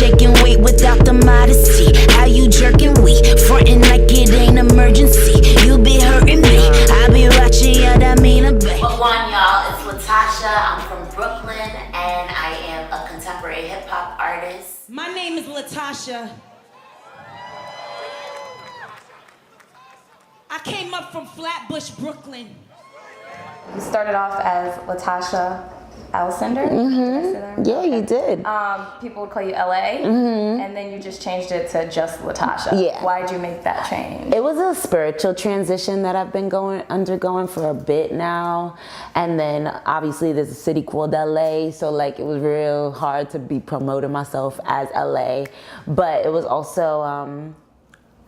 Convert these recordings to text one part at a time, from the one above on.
shaking weight without the modesty. How you jerking we frontin' like it ain't emergency. You be hurting me, I be watching you, that mean a bit. What's on, y'all? It's Latasha. I'm from Brooklyn and I am a contemporary hip-hop artist. My name is Latasha. I came up from Flatbush, Brooklyn. You started off as Latasha Alcindor? Yeah, you did. People would call you LA, and then you just changed it to just Latasha. Yeah. Why did you make that change? It was a spiritual transition that I've been undergoing for a bit now. And then obviously there's a city called LA, so like it was real hard to be promoting myself as LA. But it was also,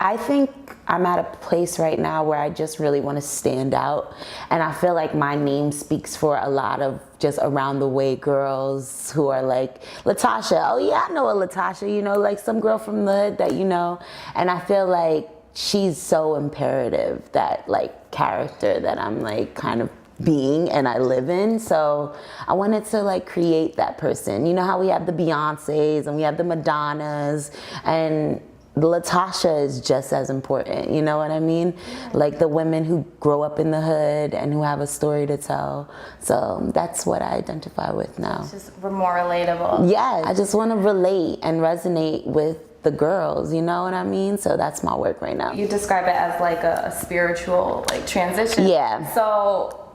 I think I'm at a place right now where I just really want to stand out. And I feel like my name speaks for a lot of just around the way girls who are like, Latasha, oh yeah, I know a Latasha, you know, like some girl from the hood that you know. And I feel like she's so imperative, that like character that I'm like kind of being and I live in. So I wanted to like create that person. You know how we have the Beyoncés and we have the Madonnas, and Latasha is just as important, you know what I mean? Like the women who grow up in the hood and who have a story to tell. So that's what I identify with now. It's just more relatable. Yeah, I just want to relate and resonate with the girls, you know what I mean? So that's my work right now. You describe it as like a spiritual like transition. Yeah. So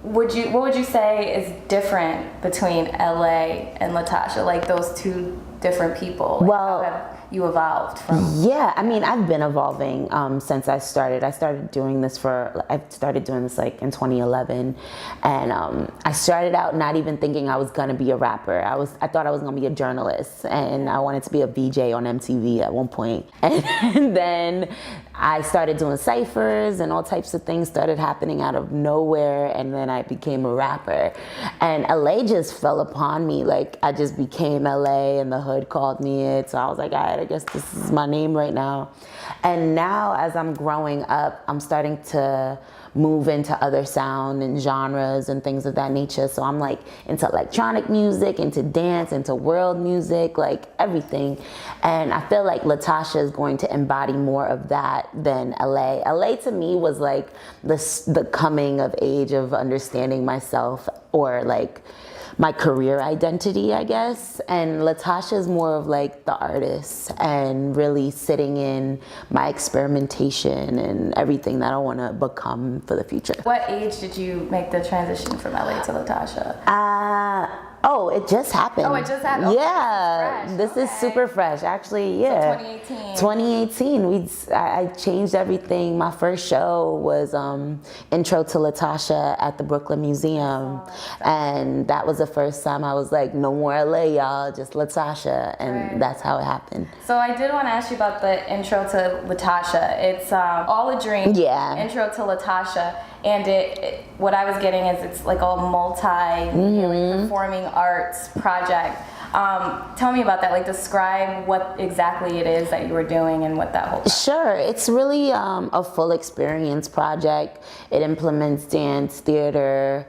what would you say is different between LA and Latasha? Like those two different people? Like well, how have you evolved from? Yeah, I mean, I've been evolving since I started. I started doing this like in 2011, and I started out not even thinking I was gonna be a rapper. I thought I was gonna be a journalist, and I wanted to be a VJ on MTV at one point. And then I started doing ciphers, and all types of things started happening out of nowhere, and then I became a rapper. And LA just fell upon me. Like I just became LA, and the hood called me it. So I was like, all right, I guess this is my name right now. And now as I'm growing up, I'm starting to move into other sound and genres and things of that nature. So I'm like into electronic music, into dance, into world music, like everything. And I feel like Latasha is going to embody more of that than LA. LA to me was like the coming of age of understanding myself, or like my career identity, I guess. And Latasha is more of like the artist and really sitting in my experimentation and everything that I want to become for the future. What age did you make the transition from LA to Latasha? Oh, it just happened. Oh, it just happened. Yeah, this is super fresh. Actually, yeah. So 2018. I changed everything. My first show was Intro to Latasha at the Brooklyn Museum, and that was the first time I was like, no more LA, y'all, just Latasha, and that's how it happened. So I did want to ask you about the Intro to Latasha. It's all a dream. Yeah. Intro to Latasha. And what I was getting is it's like a performing arts project. Tell me about that. Like, describe what exactly it is that you were doing and what that whole. Sure, it's really a full experience project. It implements dance, theater,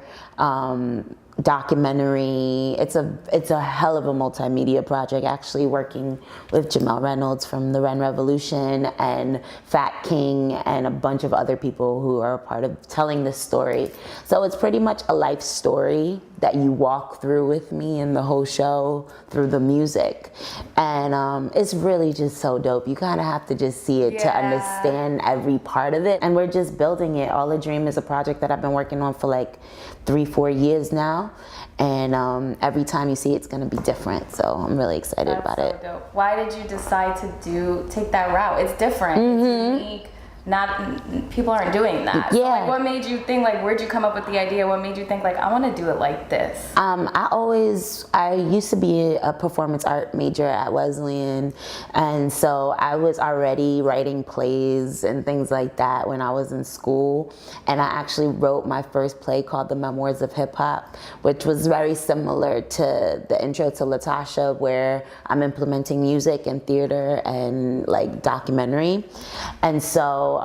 documentary. It's a hell of a multimedia project, actually working with Jamel Reynolds from the Ren Revolution and Fat King and a bunch of other people who are a part of telling this story. So it's pretty much a life story that you walk through with me in the whole show through the music. And it's really just so dope. You kind of have to just see it to understand every part of it. And we're just building it. All a Dream is a project that I've been working on for like 3-4 years now. And every time you see it, it's gonna be different. So I'm really excited about it. Dope. Why did you decide to take that route? It's different, it's unique. Not people aren't doing that. So like, what made you think, like, where'd you come up with the idea? What made you think, like, I want to do it like this? I used to be a performance art major at Wesleyan, and so I was already writing plays and things like that when I was in school. And I actually wrote my first play called The Memoirs of HipHop, which was very similar to the Intro to Latasha, where I'm implementing music and theater and like documentary. And so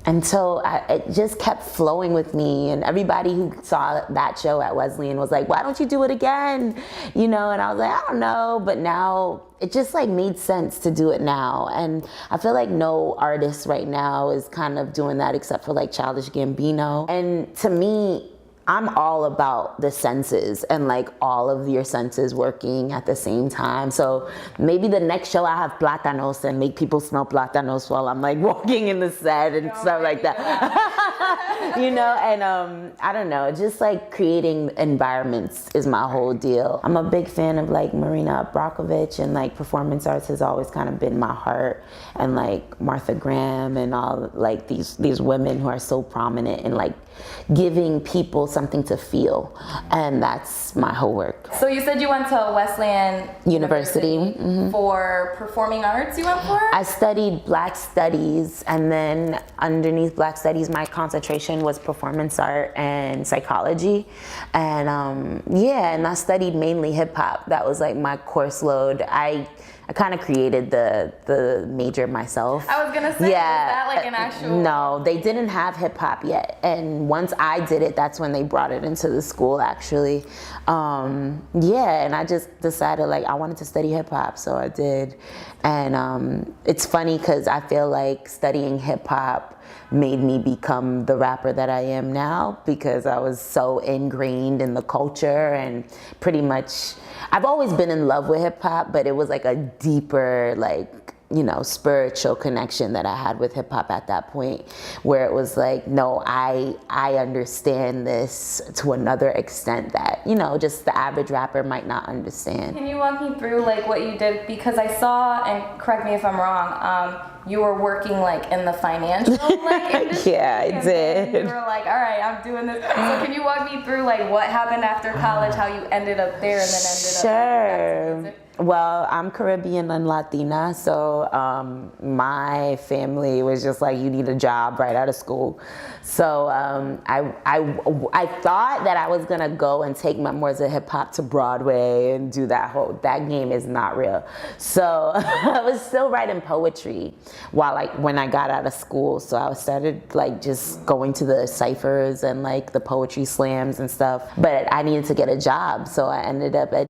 And so it just kept flowing with me, and everybody who saw that show at Wesleyan was like, why don't you do it again? You know, and I was like, I don't know, but now it just like made sense to do it now. And I feel like no artist right now is kind of doing that except for like Childish Gambino. And to me, I'm all about the senses and like all of your senses working at the same time. So maybe the next show I have plátanos and make people smell plátanos while I'm like walking in the set and stuff like that. You know, and I don't know, just like creating environments is my whole deal. I'm a big fan of like Marina Abramovich, and like performance arts has always kind of been my heart, and like Martha Graham and all like these women who are so prominent and like giving people something to feel, and that's my whole work. So you said you went to Wesleyan University. Mm-hmm. For performing arts you went for? I studied Black Studies, and then underneath Black Studies my concentration was performance art and psychology, and and I studied mainly hip hop. That was like my course load. I kind of created the major myself. I was gonna say, yeah. Was that like an actual? No, they didn't have hip hop yet. And once I did it, that's when they brought it into the school actually. And I just decided like I wanted to study hip hop, so I did. And it's funny because I feel like studying hip hop made me become the rapper that I am now, because I was so ingrained in the culture, and pretty much I've always been in love with hip hop, but it was like a deeper, like, you know, spiritual connection that I had with hip hop at that point, where it was like, no, I understand this to another extent that, you know, just the average rapper might not understand. Can you walk me through like what you did? Because I saw, and correct me if I'm wrong, you were working like in the financial like industry. Yeah, I did. You were like, all right, I'm doing this. So can you walk me through like what happened after college, how you ended up there and then ended up? Sure. Well, I'm Caribbean and Latina, so my family was just like, you need a job right out of school. So I thought that I was gonna go and take Memoirs of Hip Hop to Broadway and do that game is not real. So I was still writing poetry when I got out of school. So I started like just going to the ciphers and like the poetry slams and stuff. But I needed to get a job, so I ended up at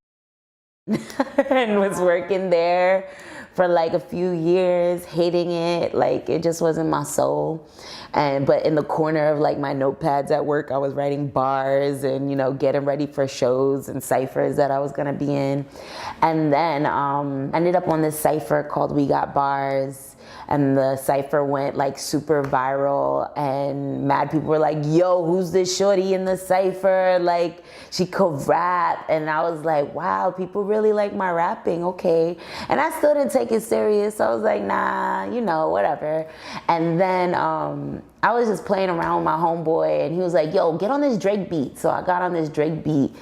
and was working there for like a few years, hating it, like it just wasn't my soul. But in the corner of like my notepads at work, I was writing bars and, you know, getting ready for shows and ciphers that I was gonna be in. And then ended up on this cipher called We Got Bars, and the cipher went like super viral, and mad people were like, yo, who's this shorty in the cipher? Like, she could rap. And I was like, wow, people really like my rapping, okay. And I still didn't take it serious. So I was like, nah, you know, whatever. And then I was just playing around with my homeboy, and he was like, yo, get on this Drake beat. So I got on this Drake beat,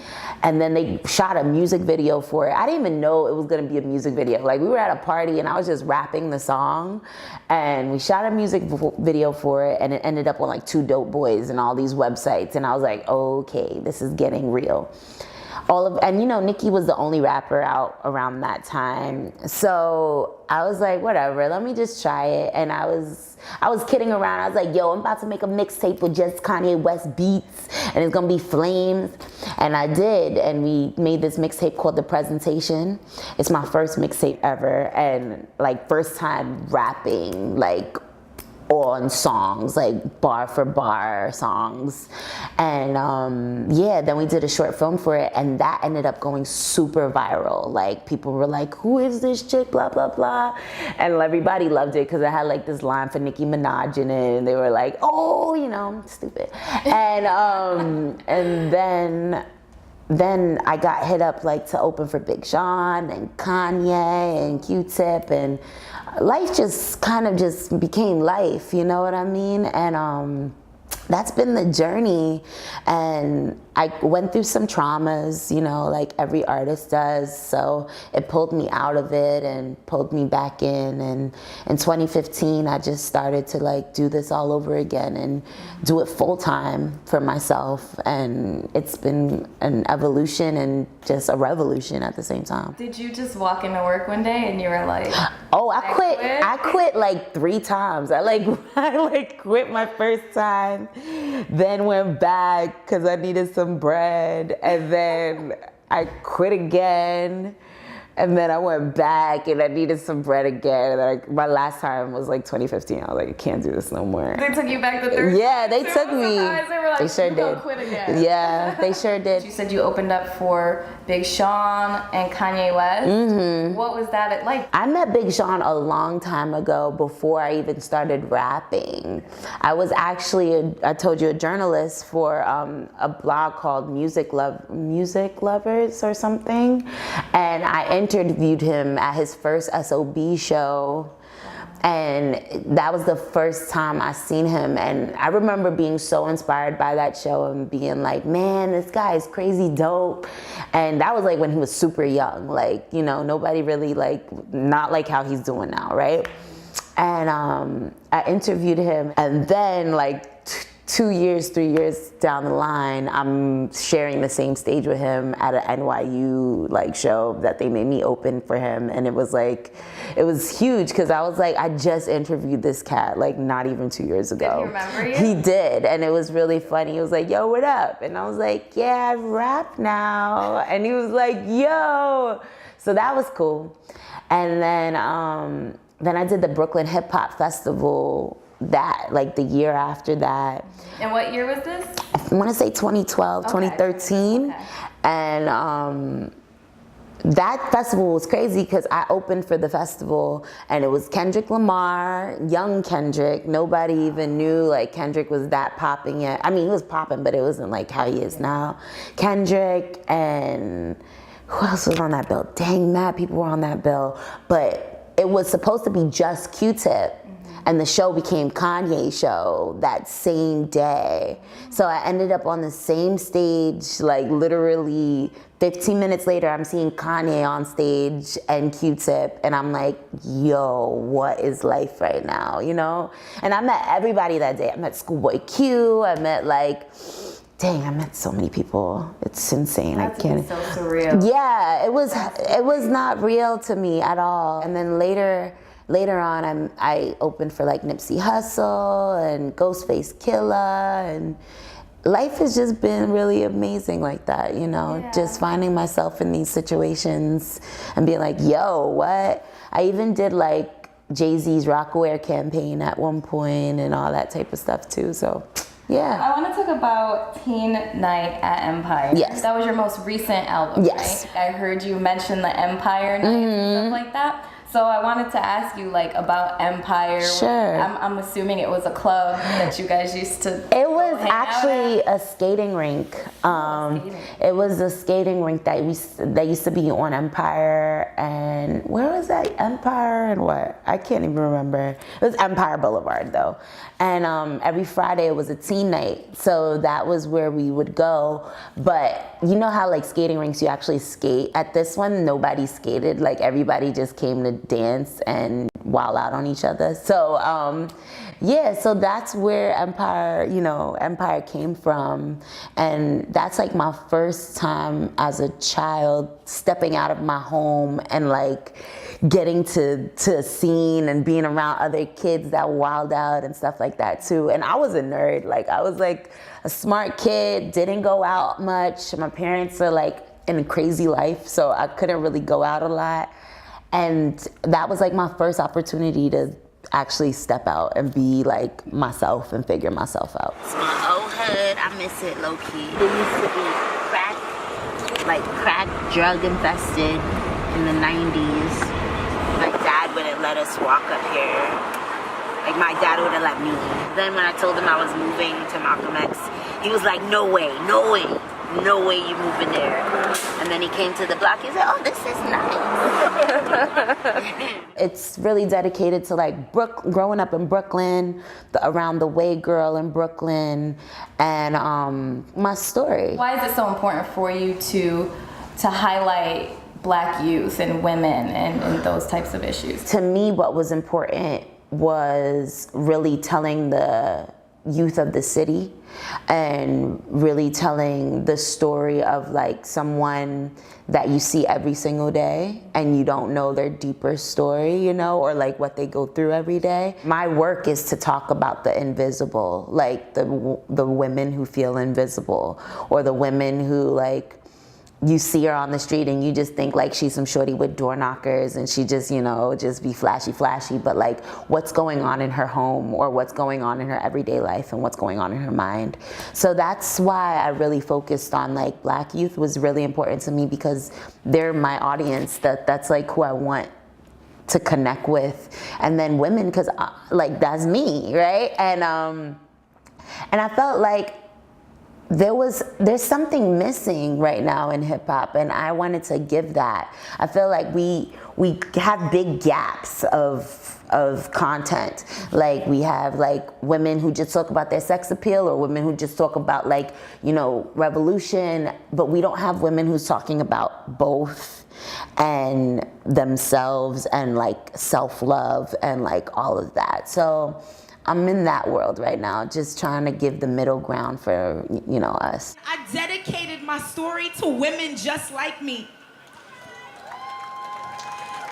and then they shot a music video for it. I didn't even know it was gonna be a music video. Like, we were at a party and I was just rapping the song, and we shot a music video for it, and it ended up on like 2 Dope Boys and all these websites. And I was like, okay, this is getting real. And you know, Nicki was the only rapper out around that time. So I was like, whatever, let me just try it. And I was kidding around. I was like, yo, I'm about to make a mixtape with just Kanye West beats, and it's gonna be flames. And I did, and we made this mixtape called The Presentation. It's my first mixtape ever, and like first time rapping, like on songs, like bar for bar songs. And then we did a short film for it, and that ended up going super viral. Like, people were like, who is this chick, blah blah blah, and everybody loved it because it had like this line for Nicki Minaj in it, and they were like, oh, you know, stupid. And then I got hit up like to open for Big Sean and Kanye and Q-Tip, and life just kind of just became life, you know what I mean? And that's been the journey. And I went through some traumas, you know, like every artist does. So it pulled me out of it and pulled me back in. And in 2015, I just started to like do this all over again and do it full time for myself. And it's been an evolution and just a revolution at the same time. Did you just walk into work one day and you were like, oh, I quit like 3 times. I quit my first time, then went back because I needed some bread, and then I quit again, and then I went back and I needed some bread again. And then my last time was like 2015. I was like, I can't do this no more. They took you back the third time? Yeah, they took me. They were like, they sure did. Quit again. Yeah, they sure did. You said you opened up for Big Sean and Kanye West. Mm-hmm. What was that like? I met Big Sean a long time ago before I even started rapping. I was actually, I told you, a journalist for a blog called Music Lovers or something. And I interviewed him at his first SOB show. And that was the first time I seen him. And I remember being so inspired by that show and being like, man, this guy is crazy dope. And that was like when he was super young. Like, you know, nobody really like, not like how he's doing now, right? And I interviewed him. And then like 2 years, 3 years down the line, I'm sharing the same stage with him at an NYU like show that they made me open for him. And it was like, it was huge because I was like, I just interviewed this cat like not even 2 years ago. Did he remember you? He did, and it was really funny. He was like, yo, what up? And I was like, yeah, I rap now. And he was like, yo. So that was cool. And then I did the Brooklyn HipHop Festival that like the year after that. And what year was this? I want to say 2012, okay. 2013. Okay. And that festival was crazy because I opened for the festival and it was Kendrick Lamar, young Kendrick. Nobody even knew like Kendrick was that popping yet. I mean, he was popping, but it wasn't like how he is now. Kendrick, and who else was on that bill? Dang, mad people were on that bill. But it was supposed to be just Q-Tip. And the show became Kanye's show that same day. So I ended up on the same stage, like literally 15 minutes later, I'm seeing Kanye on stage and Q-Tip, and I'm like, yo, what is life right now, you know? And I met everybody that day. I met Schoolboy Q, I met like, dang, I met so many people. It's insane. That's I can't. So surreal. Yeah, it was not real to me at all. And then later on, I opened for like Nipsey Hussle and Ghostface Killah, and life has just been really amazing like that, you know, yeah. Just finding myself in these situations and being like, yo, what? I even did like Jay-Z's Roc-A-Wear campaign at one point and all that type of stuff too, so yeah. I want to talk about Teen Night at Empire. Yes. That was your most recent album, yes. Right? I heard you mention the Empire Nights and stuff like that. So I wanted to ask you like about Empire. Sure. I'm assuming it was a club that you guys used to. It was actually a skating rink. It was a skating rink that used to be on Empire, and where was that? Empire and what? I can't even remember. It was Empire Boulevard though. And every Friday it was a teen night, so that was where we would go. But you know how like skating rinks you actually skate? At this one, nobody skated. Like everybody just came to dance and wild out on each other. So yeah, so that's where Empire came from. And that's like my first time as a child stepping out of my home and like getting to a scene and being around other kids that wild out and stuff like that too. And I was a nerd. Like I was like a smart kid, didn't go out much. My parents are like in a crazy life, so I couldn't really go out a lot. And that was like my first opportunity to actually step out and be like myself and figure myself out. It's my old hood, I miss it low key. It used to be crack drug infested in the 90s. My dad wouldn't let us walk up here. Like my dad wouldn't let me. Then when I told him I was moving to Malcolm X, he was like, no way, no way. no way you moving there. And then he came to the block, he said, oh, this is nice. It's really dedicated to like growing up in Brooklyn, around the Way girl in Brooklyn, and my story. Why is it so important for you to highlight Black youth and women and those types of issues? To me, what was important was really telling the youth of the city and really telling the story of like someone that you see every single day and you don't know their deeper story, you know, or like what they go through every day. My work is to talk about the invisible, like the women who feel invisible, or the women who like you see her on the street and you just think like she's some shorty with door knockers and she just, you know, just be flashy, but like what's going on in her home or what's going on in her everyday life and what's going on in her mind. So that's why I really focused on like Black youth was really important to me, because they're my audience, that's like who I want to connect with. And then women, because like that's me, right? And I felt like there's something missing right now in hip hop, and I wanted to give that. I feel like we have big gaps of content. Like we have like women who just talk about their sex appeal, or women who just talk about like, you know, revolution, but we don't have women who's talking about both and themselves and like self-love and like all of that. So I'm in that world right now, just trying to give the middle ground for, you know, us. I dedicated my story to women just like me.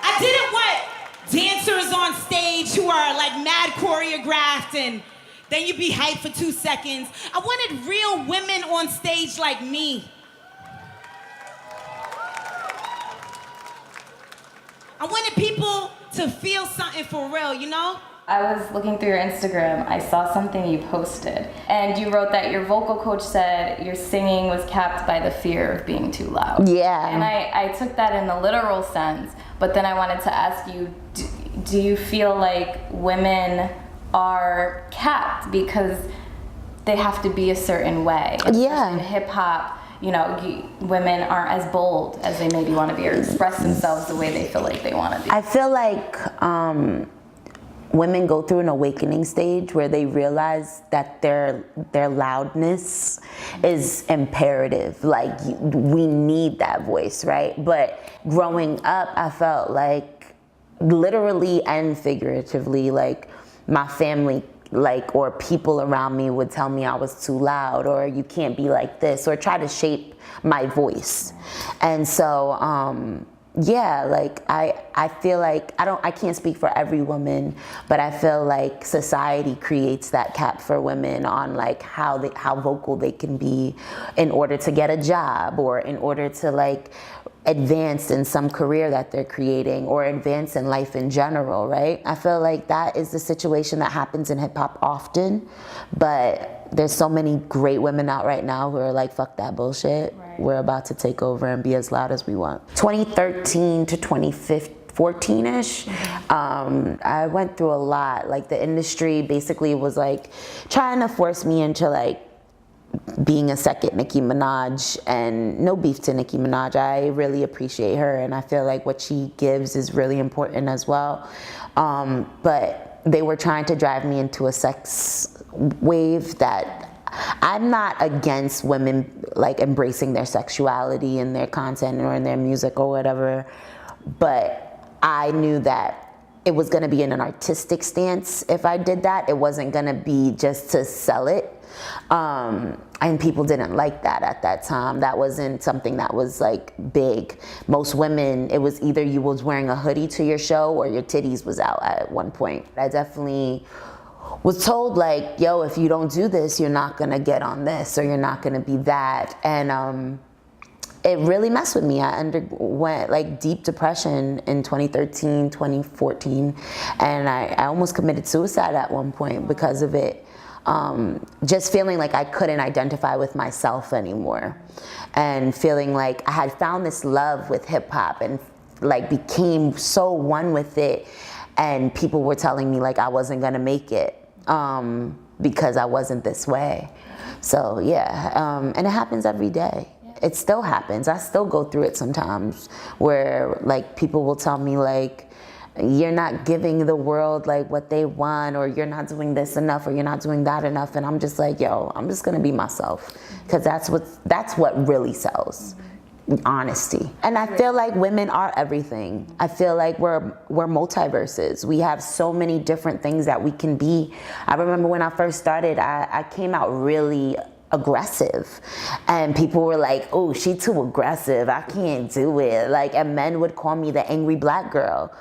I didn't want dancers on stage who are like mad choreographed and then you be hyped for 2 seconds. I wanted real women on stage like me. I wanted people to feel something for real, you know? I was looking through your Instagram, I saw something you posted, and you wrote that your vocal coach said your singing was capped by the fear of being too loud. Yeah. And I took that in the literal sense, but then I wanted to ask you, do you feel like women are capped because they have to be a certain way? Yeah. In hip hop, you know, women aren't as bold as they maybe want to be or express themselves the way they feel like they want to be. I feel like women go through an awakening stage where they realize that their loudness is imperative. Like we need that voice, right? But growing up, I felt like literally and figuratively, like my family, like, or people around me would tell me I was too loud, or you can't be like this, or try to shape my voice. And so, yeah, like I feel like I can't speak for every woman, but I feel like society creates that cap for women on like how vocal they can be in order to get a job, or in order to like advance in some career that they're creating, or advance in life in general, right? I feel like that is the situation that happens in hip hop often, but there's so many great women out right now who are like, fuck that bullshit. Right. We're about to take over and be as loud as we want. 2013 to 2014-ish, I went through a lot. Like the industry basically was like trying to force me into like being a second Nicki Minaj, and no beef to Nicki Minaj. I really appreciate her, and I feel like what she gives is really important as well. But they were trying to drive me into a sex wave that I'm not against women like embracing their sexuality in their content or in their music or whatever, but I knew that it was gonna be in an artistic stance if I did that. It wasn't gonna be just to sell it. And people didn't like that at that time. That wasn't something that was like big. Most women, it was either you was wearing a hoodie to your show or your titties was out at one point. I definitely was told like, yo, if you don't do this, you're not gonna get on this, or you're not gonna be that. And it really messed with me. I underwent like deep depression in 2013, 2014, and I almost committed suicide at one point because of it. Just feeling like I couldn't identify with myself anymore, and feeling like I had found this love with hip hop and like became so one with it, and people were telling me like I wasn't gonna make it because I wasn't this way. So yeah, and it happens every day. It still happens. I still go through it sometimes where like people will tell me like, you're not giving the world like what they want, or you're not doing this enough, or you're not doing that enough. And I'm just like, yo, I'm just gonna be myself, because that's what really sells. Honesty. And I feel like women are everything. I feel like we're multiverses. We have so many different things that we can be. I remember when I first started, I came out really aggressive, and people were like, oh, she too aggressive, I can't do it. Like, and men would call me the angry black girl.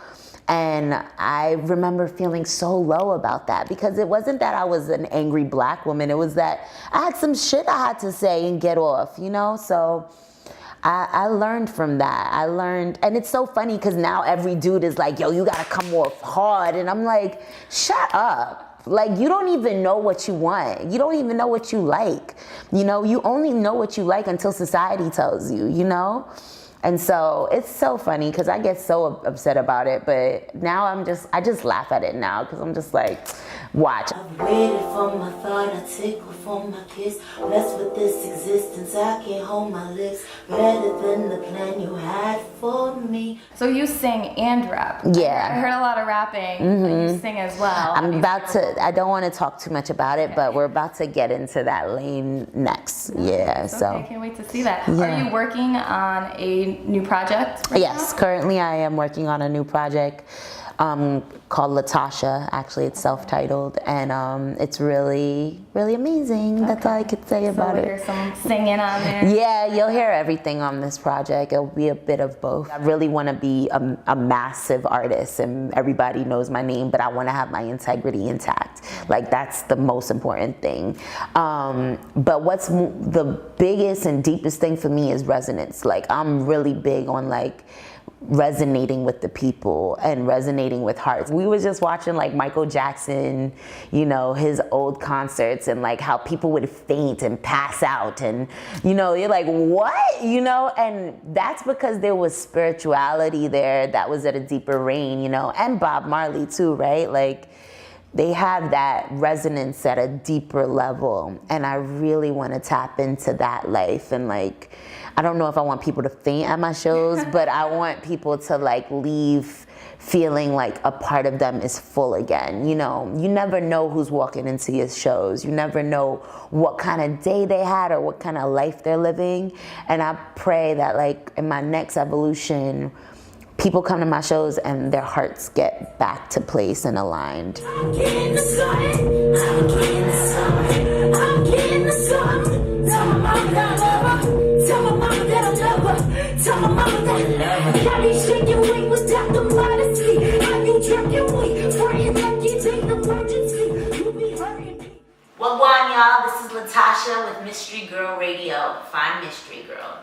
And I remember feeling so low about that, because it wasn't that I was an angry black woman, it was that I had some shit I had to say and get off, you know? So I learned from that. And it's so funny because now every dude is like, yo, you gotta come off hard. And I'm like, shut up. Like, you don't even know what you want. You don't even know what you like. You know, you only know what you like until society tells you, you know? And so it's so funny because I get so upset about it, but now I just laugh at it now because I'm just like, watch. I've waited for my thought, I tickle for my kiss. Blessed with this existence, I can't hold my lips. Better than the plan you had for me. So you sing and rap. Yeah. I heard a lot of rapping, but you sing as well. I don't want to talk too much about it, but we're about to get into that lane next. Yeah, so. I can't wait to see that. Yeah. Are you working on a new project right Yes, now? currently I am working on a new project called Latasha. Actually, it's self-titled, and it's really, really amazing. That's all I could say about So it. we'll hear some singing on there. Yeah, you'll hear everything on this project. It'll be a bit of both. I really want to be a massive artist, and everybody knows my name, but I want to have my integrity intact. Like, that's the most important thing. But what's the biggest and deepest thing for me is resonance. Like, I'm really big on like resonating with the people and resonating with hearts. We were just watching like Michael Jackson, you know, his old concerts, and like how people would faint and pass out, and you know, you're like, what? You know, and that's because there was spirituality there that was at a deeper range, you know, and Bob Marley too, right? Like, they have that resonance at a deeper level, and I really want to tap into that life. And like, I don't know if I want people to faint at my shows, but I want people to like leave feeling like a part of them is full again. You know, you never know who's walking into your shows. You never know what kind of day they had or what kind of life they're living. And I pray that like in my next evolution, people come to my shows and their hearts get back to place and aligned. I'm getting the sun, I'm getting the sun, I'm getting the sun. Tell my mama that I love her, tell my mama that I love her, tell my mama that I love her. Got me shaking weight without the modesty. How you jerking weight, frontin' like it ain't emergency. You be hurting me. Wagwan, y'all. This is Latasha with Mystery Girl Radio. Find Mystery Girl.